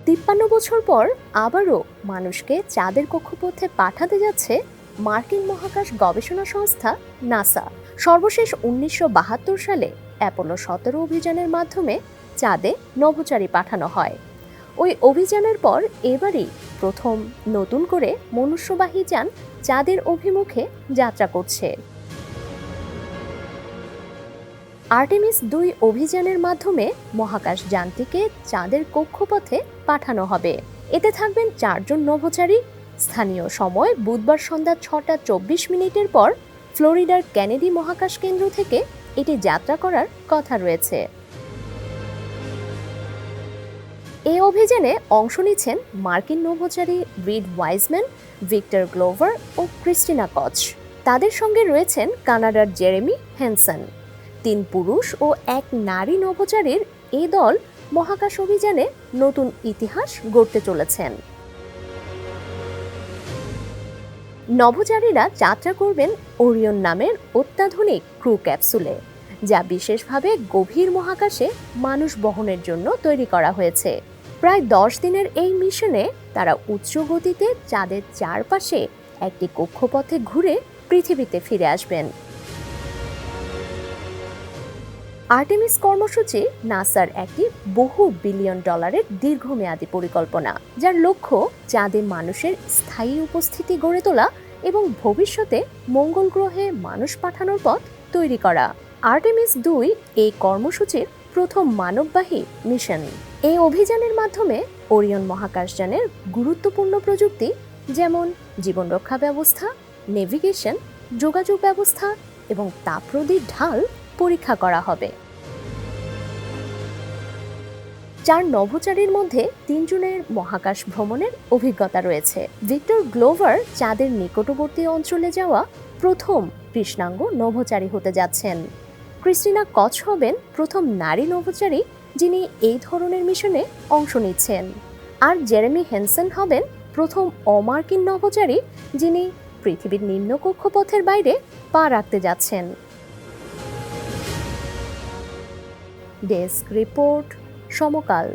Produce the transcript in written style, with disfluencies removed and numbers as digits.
53 বছর পর আবারও মানুষকে চাঁদের কক্ষপথে পাঠাতে যাচ্ছে মার্কিন মহাকাশ গবেষণা সংস্থা নাসা। সর্বশেষ 1972 সালে অ্যাপোলো 17 অভিযানের মাধ্যমে চাঁদে নভোচারী পাঠানো হয়। ওই অভিযানের পর এবারই প্রথম নতুন করে মনুষ্যবাহী যান চাঁদের অভিমুখে যাত্রা করছে। আর্টেমিস 2 অভিযানের মাধ্যমে মহাকাশ যানটিকে চাঁদের কক্ষপথে পাঠানো হবে। এতে থাকবেন 4 জন নভোচারী। স্থানীয় সময় বুধবার সন্ধ্যা 6:24 পর ফ্লোরিডার কেনেডি মহাকাশ কেন্দ্র থেকে এটি যাত্রা করার কথা রয়েছে। এই অভিযানে অংশ নিচ্ছেন মার্কিন নভোচারী রিড ওয়াইজম্যান, ভিক্টর গ্লোভার ও ক্রিস্টিনা কচ। তাদের সঙ্গে রয়েছেন কানাডার জেরেমি হেনসন। 3 পুরুষ ও 1 নারী নভোচারীর এই দল মহাকাশ অভিযানে নতুন ইতিহাস গড়তে চলেছেন। নভোচারীরা যাত্রা করবেন ওরিয়ন নামের অত্যাধুনিক ক্রু ক্যাপসুলে, যা বিশেষভাবে গভীর মহাকাশে মানুষ বহনের জন্য তৈরি করা হয়েছে। প্রায় 10 দিনের এই মিশনে তারা উচ্চ গতিতে চাঁদের চারপাশে একটি কক্ষপথে ঘুরে পৃথিবীতে ফিরে আসবেন। আর্টেমিস কর্মসূচি নাসার একটি বহু বিলিয়ন ডলারের দীর্ঘমেয়াদী পরিকল্পনা, যার লক্ষ্য চাঁদে মানুষের স্থায়ী উপস্থিতি গড়ে তোলা এবং ভবিষ্যতে মঙ্গল গ্রহে মানুষ পাঠানোর পথ তৈরি করা। আর্টেমিস 2 এই কর্মসূচির প্রথম মানববাহী মিশন। এই অভিযানের মাধ্যমে ওরিয়ন মহাকাশযানের গুরুত্বপূর্ণ প্রযুক্তি যেমন জীবনরক্ষা ব্যবস্থা, নেভিগেশন, যোগাযোগ ব্যবস্থা এবং তাপরোধী ঢাল পরীক্ষা করা হবে। 4 নভোচারীর মধ্যে 3 জনের মহাকাশ ভ্রমণের অভিজ্ঞতা রয়েছে। ভিক্টর গ্লোভার চাঁদের নিকটবর্তী অঞ্চলে যাওয়া প্রথম কৃষ্ণাঙ্গ নভোচারী হতে যাচ্ছেন। ক্রিস্টিনা কচ হবেন প্রথম নারী নভোচারী যিনি এই ধরনের মিশনে অংশ নিচ্ছেন। আর জেরেমি হেনসন হবেন প্রথম অমার্কিন নভোচারী যিনি পৃথিবীর নিম্ন কক্ষপথের বাইরে পা রাখতে যাচ্ছেন। ডেস্ক রিপোর্ট, সমকাল।